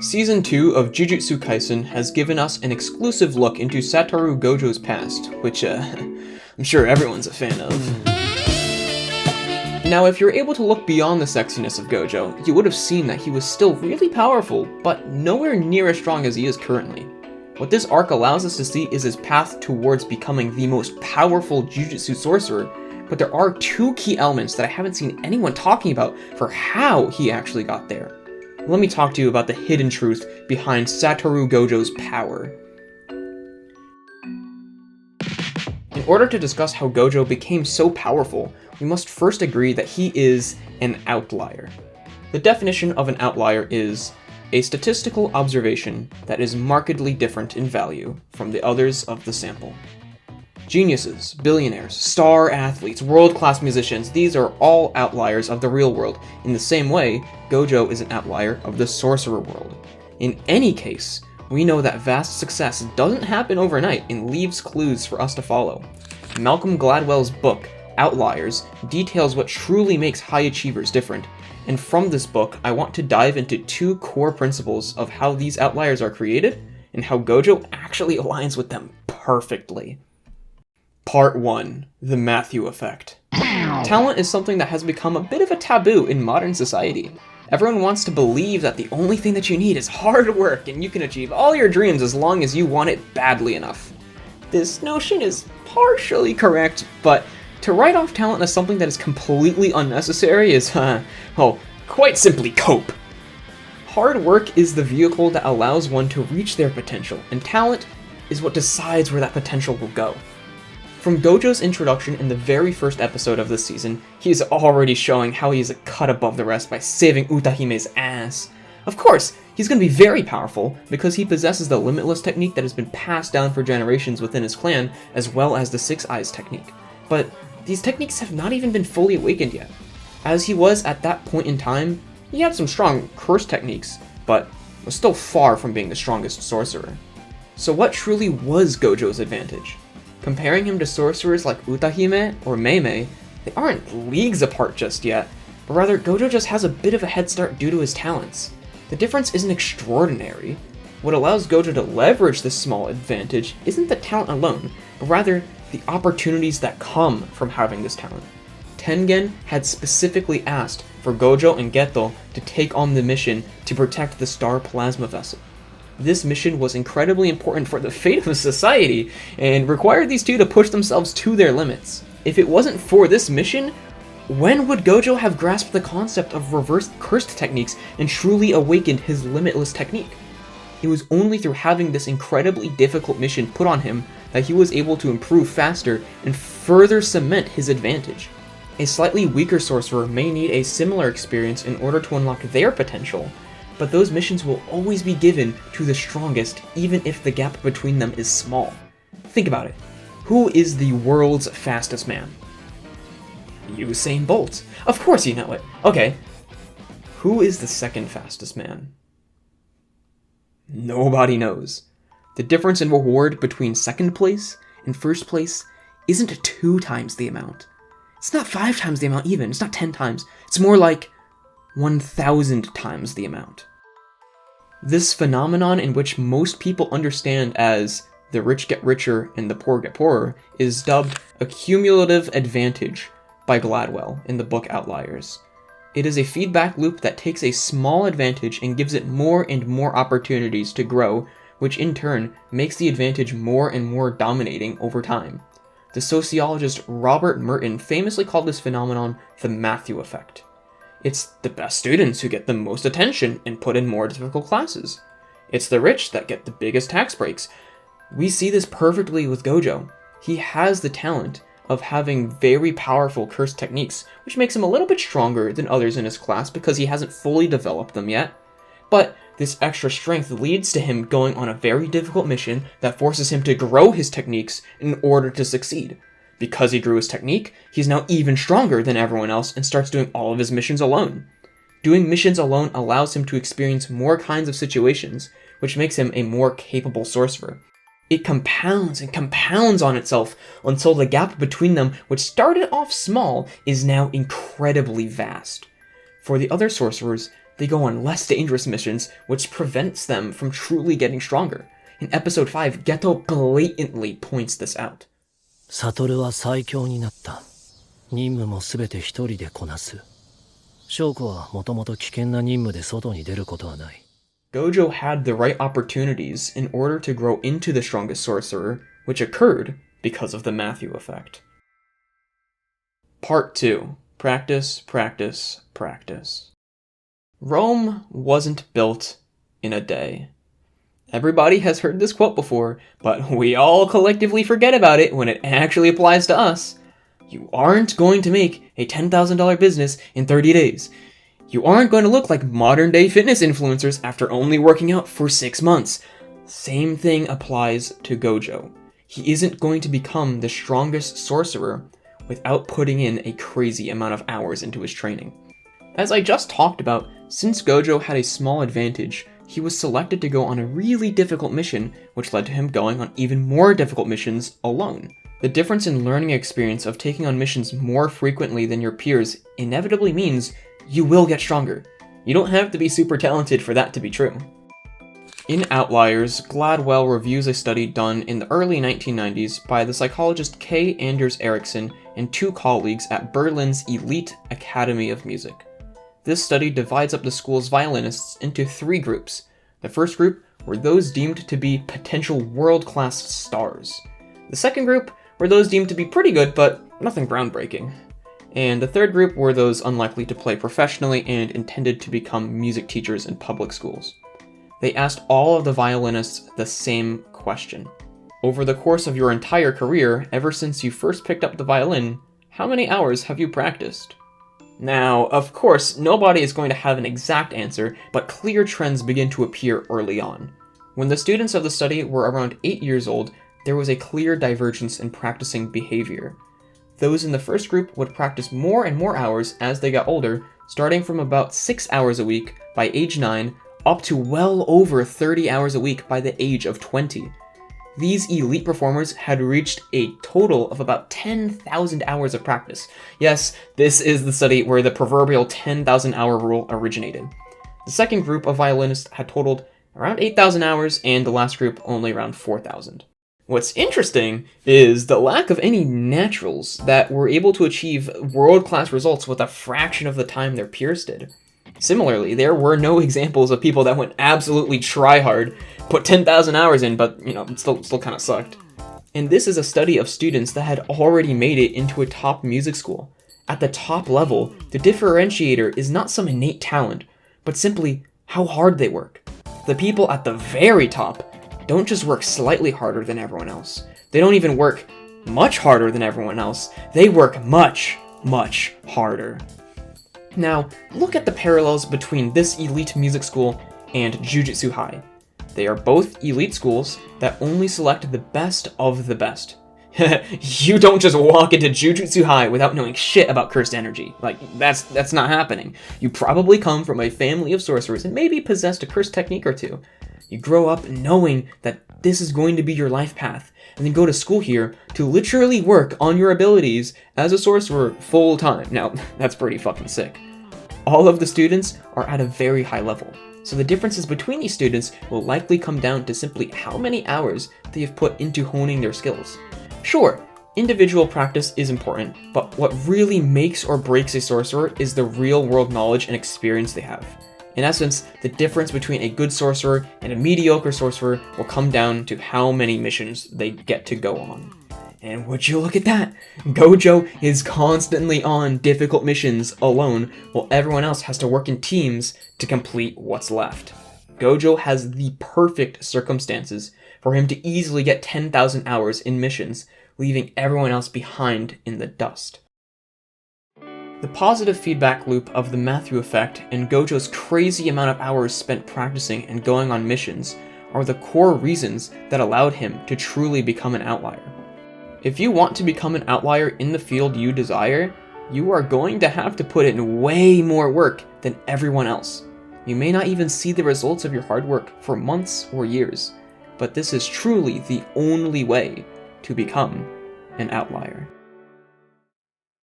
Season 2 of Jujutsu Kaisen has given us an exclusive look into Satoru Gojo's past, which I'm sure everyone's a fan of. Now, if you're able to look beyond the sexiness of Gojo, you would have seen that he was still really powerful, but nowhere near as strong as he is currently. What this arc allows us to see is his path towards becoming the most powerful Jujutsu sorcerer, but there are two key elements that I haven't seen anyone talking about for how he actually got there. Let me talk to you about the hidden truth behind Satoru Gojo's power. In order to discuss how Gojo became so powerful, we must first agree that he is an outlier. The definition of an outlier is a statistical observation that is markedly different in value from the others of the sample. Geniuses, billionaires, star athletes, world-class musicians, these are all outliers of the real world. In the same way, Gojo is an outlier of the sorcerer world. In any case, we know that vast success doesn't happen overnight and leaves clues for us to follow. Malcolm Gladwell's book, Outliers, details what truly makes high achievers different, and from this book, I want to dive into two core principles of how these outliers are created and how Gojo actually aligns with them perfectly. Part 1. The Matthew Effect. Talent is something that has become a bit of a taboo in modern society. Everyone wants to believe that the only thing that you need is hard work and you can achieve all your dreams as long as you want it badly enough. This notion is partially correct, but to write off talent as something that is completely unnecessary is, quite simply cope. Hard work is the vehicle that allows one to reach their potential, and talent is what decides where that potential will go. From Gojo's introduction in the very first episode of this season, he is already showing how he is a cut above the rest by saving Utahime's ass. Of course, he's going to be very powerful because he possesses the Limitless technique that has been passed down for generations within his clan, as well as the Six Eyes technique. But these techniques have not even been fully awakened yet. As he was at that point in time, he had some strong curse techniques, but was still far from being the strongest sorcerer. So what truly was Gojo's advantage? Comparing him to sorcerers like Utahime or Meimei, they aren't leagues apart just yet, but rather Gojo just has a bit of a head start due to his talents. The difference isn't extraordinary. What allows Gojo to leverage this small advantage isn't the talent alone, but rather the opportunities that come from having this talent. Tengen had specifically asked for Gojo and Geto to take on the mission to protect the Star Plasma Vessel. This mission was incredibly important for the fate of society and required these two to push themselves to their limits. If it wasn't for this mission, when would Gojo have grasped the concept of reverse cursed techniques and truly awakened his Limitless technique? It was only through having this incredibly difficult mission put on him that he was able to improve faster and further cement his advantage. A slightly weaker sorcerer may need a similar experience in order to unlock their potential, but those missions will always be given to the strongest, even if the gap between them is small. Think about it. Who is the world's fastest man? Usain Bolt. Of course you know it. Okay. Who is the second fastest man? Nobody knows. The difference in reward between second place and first place isn't 2 times the amount. It's not 5 times the amount even. It's not 10 times. It's more like 1,000 times the amount. This phenomenon, in which most people understand as the rich get richer and the poor get poorer, is dubbed a cumulative advantage by Gladwell in the book Outliers. It is a feedback loop that takes a small advantage and gives it more and more opportunities to grow, which in turn makes the advantage more and more dominating over time. The sociologist Robert Merton famously called this phenomenon the Matthew Effect. It's the best students who get the most attention and put in more difficult classes. It's the rich that get the biggest tax breaks. We see this perfectly with Gojo. He has the talent of having very powerful curse techniques, which makes him a little bit stronger than others in his class because he hasn't fully developed them yet. But this extra strength leads to him going on a very difficult mission that forces him to grow his techniques in order to succeed. Because he grew his technique, he's now even stronger than everyone else and starts doing all of his missions alone. Doing missions alone allows him to experience more kinds of situations, which makes him a more capable sorcerer. It compounds and compounds on itself until the gap between them, which started off small, is now incredibly vast. For the other sorcerers, they go on less dangerous missions, which prevents them from truly getting stronger. In episode 5, Geto blatantly points this out. サトルは最強になった。任務もすべて一人でこなす。翔子はもともと危険な任務で外に出ることはない。Gojo had the right opportunities in order to grow into the strongest sorcerer, which occurred because of the Matthew effect. Part 2. Practice, practice, practice. Rome wasn't built in a day. Everybody has heard this quote before, but we all collectively forget about it when it actually applies to us. You aren't going to make a $10,000 business in 30 days. You aren't going to look like modern-day fitness influencers after only working out for 6 months. Same thing applies to Gojo. He isn't going to become the strongest sorcerer without putting in a crazy amount of hours into his training. As I just talked about, since Gojo had a small advantage, he was selected to go on a really difficult mission, which led to him going on even more difficult missions alone. The difference in learning experience of taking on missions more frequently than your peers inevitably means you will get stronger. You don't have to be super talented for that to be true. In Outliers, Gladwell reviews a study done in the early 1990s by the psychologist K. Anders Ericsson and 2 colleagues at Berlin's elite Academy of Music. This study divides up the school's violinists into 3 groups. The first group were those deemed to be potential world-class stars. The second group were those deemed to be pretty good, but nothing groundbreaking. And the third group were those unlikely to play professionally and intended to become music teachers in public schools. They asked all of the violinists the same question. Over the course of your entire career, ever since you first picked up the violin, how many hours have you practiced? Now, of course, nobody is going to have an exact answer, but clear trends begin to appear early on. When the students of the study were around 8 years old, there was a clear divergence in practicing behavior. Those in the first group would practice more and more hours as they got older, starting from about 6 hours a week by age 9, up to well over 30 hours a week by the age of 20. These elite performers had reached a total of about 10,000 hours of practice. Yes, this is the study where the proverbial 10,000 hour rule originated. The second group of violinists had totaled around 8,000 hours, and the last group only around 4,000. What's interesting is the lack of any naturals that were able to achieve world-class results with a fraction of the time their peers did. Similarly, there were no examples of people that went absolutely try-hard, put 10,000 hours in, but, it still kind of sucked. And this is a study of students that had already made it into a top music school. At the top level, the differentiator is not some innate talent, but simply how hard they work. The people at the very top don't just work slightly harder than everyone else. They don't even work much harder than everyone else. They work much, much harder. Now, look at the parallels between this elite music school and Jujutsu High. They are both elite schools that only select the best of the best. You don't just walk into Jujutsu High without knowing shit about cursed energy. That's not happening. You probably come from a family of sorcerers and maybe possessed a cursed technique or 2. You grow up knowing that this is going to be your life path, and then go to school here to literally work on your abilities as a sorcerer full time. Now, that's pretty fucking sick. All of the students are at a very high level, so the differences between these students will likely come down to simply how many hours they have put into honing their skills. Sure, individual practice is important, but what really makes or breaks a sorcerer is the real-world knowledge and experience they have. In essence, the difference between a good sorcerer and a mediocre sorcerer will come down to how many missions they get to go on. And would you look at that? Gojo is constantly on difficult missions alone, while everyone else has to work in teams to complete what's left. Gojo has the perfect circumstances for him to easily get 10,000 hours in missions, leaving everyone else behind in the dust. The positive feedback loop of the Matthew effect and Gojo's crazy amount of hours spent practicing and going on missions are the core reasons that allowed him to truly become an outlier. If you want to become an outlier in the field you desire, you are going to have to put in way more work than everyone else. You may not even see the results of your hard work for months or years, but this is truly the only way to become an outlier.